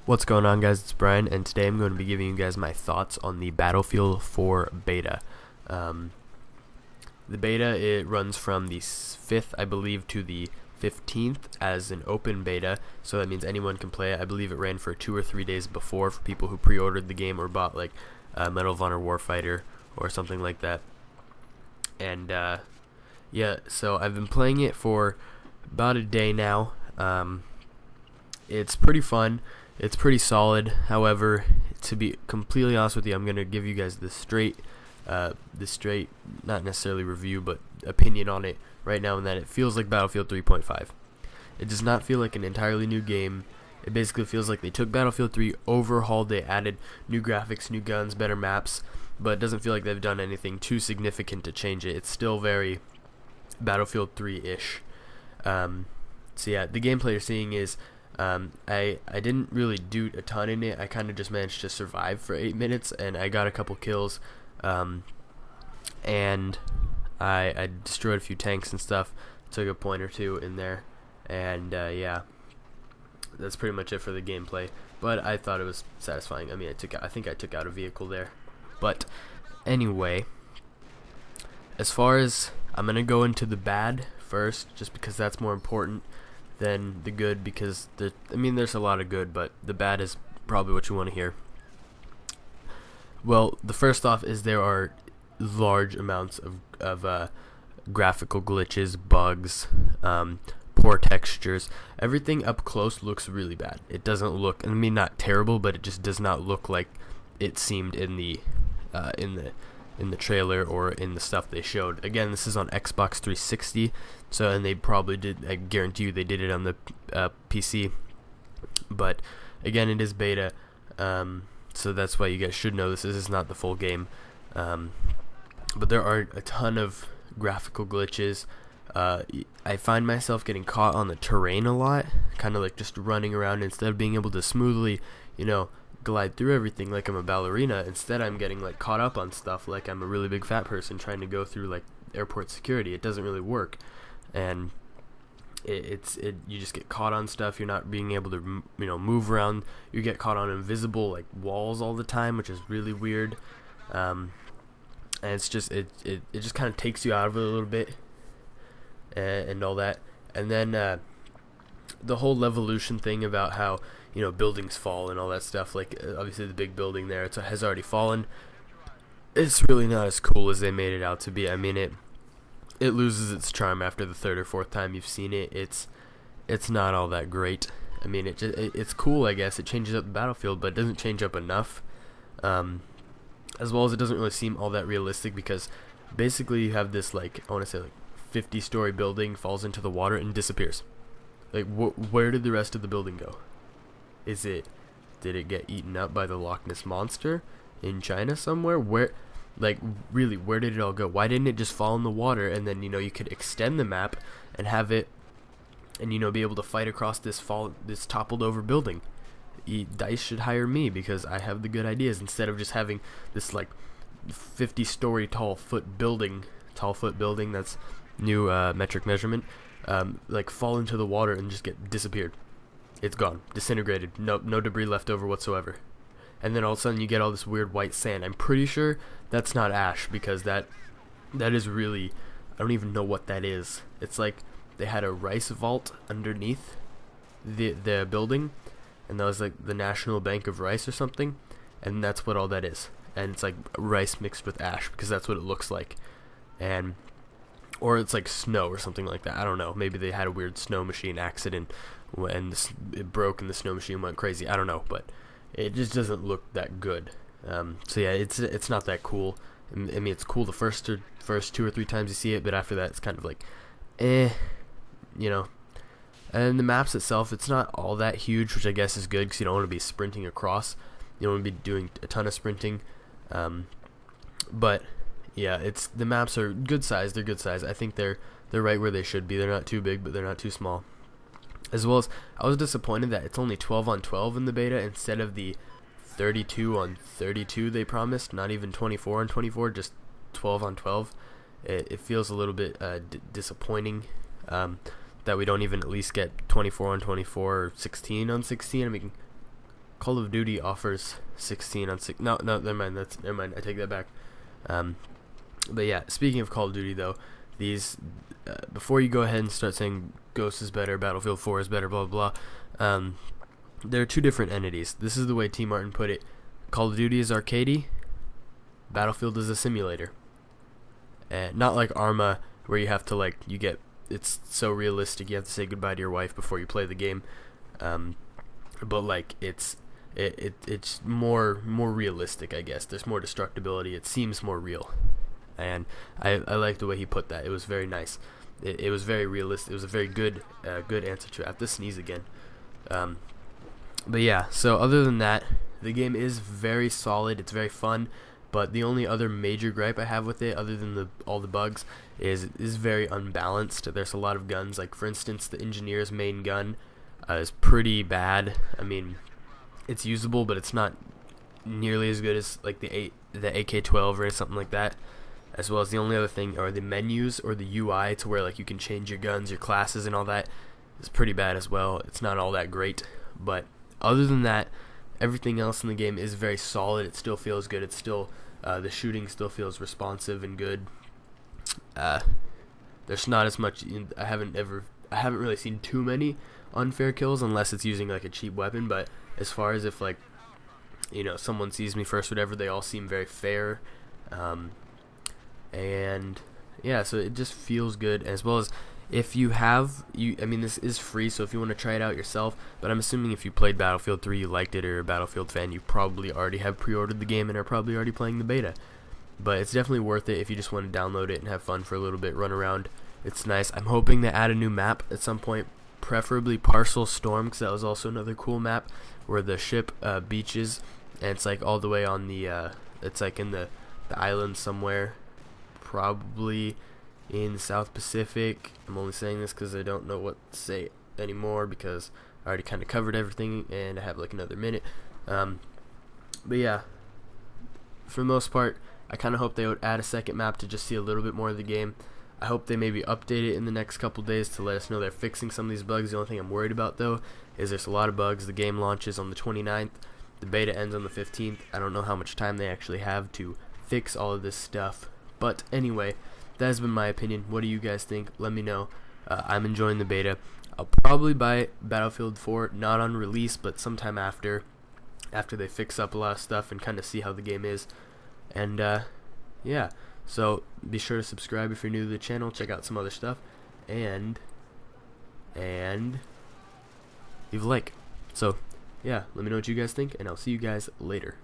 What's going on, guys? It's Brian, and today I'm going to be giving you guys my thoughts on the Battlefield 4 beta. Um, the beta, it runs from the 5th, I believe, to the 15th as an open beta, so that means anyone can play it. I believe it ran for 2 or 3 days before for people who pre-ordered the game or bought like Medal of Honor Warfighter or something like that. And yeah, so I've been playing it for about a day now. It's pretty fun. It's pretty solid. However, to be completely honest with you, I'm gonna give you guys the straight, not necessarily review, but opinion on it right now, and that it feels like Battlefield 3.5. It does not feel like an entirely new game. It basically feels like they took Battlefield 3, overhauled it, added new graphics, new guns, better maps, but it doesn't feel like they've done anything too significant to change it. It's still very Battlefield 3-ish. So yeah, the gameplay you're seeing is I didn't really do a ton in it. I kind of just managed to survive for 8 minutes, and I got a couple kills, and I destroyed a few tanks and stuff, took a point or two in there, and yeah, that's pretty much it for the gameplay. But I thought it was satisfying. I mean, I think I took out a vehicle there. But anyway, as far as I'm gonna go into the bad first, just because that's more important than the good, because there's a lot of good, but the bad is probably what you want to hear. Well, the first off is there are large amounts of graphical glitches, bugs, poor textures. Everything up close looks really bad. It doesn't look, not terrible, but it just does not look like it seemed in the trailer or in the stuff they showed. Again, this is on Xbox 360, and they probably did, I guarantee you they did it on the PC, but again, it is beta, so that's why you guys should know this is not the full game, but there are a ton of graphical glitches. I find myself getting caught on the terrain a lot, kind of like just running around instead of being able to smoothly, glide through everything like I'm a ballerina. Instead, I'm getting like caught up on stuff like I'm a really big fat person trying to go through like airport security. It doesn't really work, and you just get caught on stuff. You're not being able to move around. You get caught on invisible like walls all the time, which is really weird. And it's just it just kind of takes you out of it a little bit, and all that. And then the whole Levolution thing about how buildings fall and all that stuff, like obviously the big building there has already fallen. It's really not as cool as they made it out to be. I mean, it loses its charm after the third or fourth time you've seen it. It's not all that great. I mean, it's cool, I guess. It changes up the battlefield, but it doesn't change up enough. As well as it doesn't really seem all that realistic, because basically you have this, like, I want to say like 50-story building falls into the water and disappears. Like, where did the rest of the building go? Did it get eaten up by the Loch Ness Monster in China somewhere? Where did it all go? Why didn't it just fall in the water, and then you could extend the map and have it, and be able to fight across this toppled over building? DICE should hire me, because I have the good ideas, instead of just having this like 50-story tall foot building that's new metric measurement, like fall into the water and just get disappeared. It's gone, disintegrated, no debris left over whatsoever. And then all of a sudden you get all this weird white sand. I'm pretty sure that's not ash, because that is really, I don't even know what that is. It's like they had a rice vault underneath the building, and that was like the National Bank of Rice or something, and that's what all that is. And it's like rice mixed with ash, because that's what it looks like. Or it's like snow or something like that. I don't know. Maybe they had a weird snow machine accident and it broke and the snow machine went crazy. I don't know, but it just doesn't look that good. So yeah, it's not that cool. I mean, it's cool the first 2 or 3 times you see it, but after that, it's kind of like, And the maps itself, it's not all that huge, which I guess is good, because you don't want to be sprinting across. You don't want to be doing a ton of sprinting. But yeah, the maps are good size. They're good size. I think they're right where they should be. They're not too big, but they're not too small. As well as, I was disappointed that it's only 12 on 12 in the beta instead of the 32 on 32 they promised. Not even 24 on 24, just 12 on 12. It feels a little bit disappointing. that we don't even at least get 24 on 24 or 16 on 16. I mean, Call of Duty offers 16 on 6. No, never mind. Never mind. I take that back. But yeah, speaking of Call of Duty though, these before you go ahead and start saying Ghost is better, Battlefield 4 is better, blah blah blah. There are two different entities. This is the way T. Martin put it. Call of Duty is arcadey. Battlefield is a simulator. Not like Arma, where you have to it's so realistic you have to say goodbye to your wife before you play the game. But like it's more realistic, I guess. There's more destructibility. It seems more real, and I like the way he put that. It was very nice. It was very realistic. It was a very good answer to it. I have to sneeze again. But yeah, so other than that, the game is very solid. It's very fun. But the only other major gripe I have with it, other than all the bugs, is very unbalanced. There's a lot of guns. Like for instance, the Engineer's main gun is pretty bad. I mean, it's usable, but it's not nearly as good as like the AK-12 or something like that. As well as the only other thing are the menus or the UI, to where like you can change your guns, your classes, and all that is pretty bad as well. It's not all that great, but other than that, everything else in the game is very solid. It still feels good. It's still the shooting still feels responsive and good. There's not as much. I haven't really seen too many unfair kills unless it's using like a cheap weapon. But as far as if like someone sees me first, whatever, they all seem very fair. And yeah, so it just feels good. As well as if you have this is free, so if you want to try it out yourself, but I'm assuming if you played Battlefield 3, you liked it, or a Battlefield fan, you probably already have pre-ordered the game and are probably already playing the beta. But it's definitely worth it if you just want to download it and have fun for a little bit, run around. It's nice. I'm hoping they add a new map at some point, preferably Parcel Storm, because that was also another cool map where the ship beaches, and it's like all the way on the it's like in the island somewhere, probably in South Pacific. I'm only saying this because I don't know what to say anymore, because I already kind of covered everything and I have like another minute. But yeah, for the most part, I kind of hope they would add a second map to just see a little bit more of the game. I hope they maybe update it in the next couple days to let us know they're fixing some of these bugs. The only thing I'm worried about though is there's a lot of bugs. The game launches on the 29th. The beta ends on the 15th. I don't know how much time they actually have to fix all of this stuff. But anyway, that has been my opinion. What do you guys think? Let me know. I'm enjoying the beta. I'll probably buy Battlefield 4, not on release, but sometime after they fix up a lot of stuff and kind of see how the game is. And yeah, so be sure to subscribe if you're new to the channel. Check out some other stuff, and leave a like. So yeah, let me know what you guys think, and I'll see you guys later.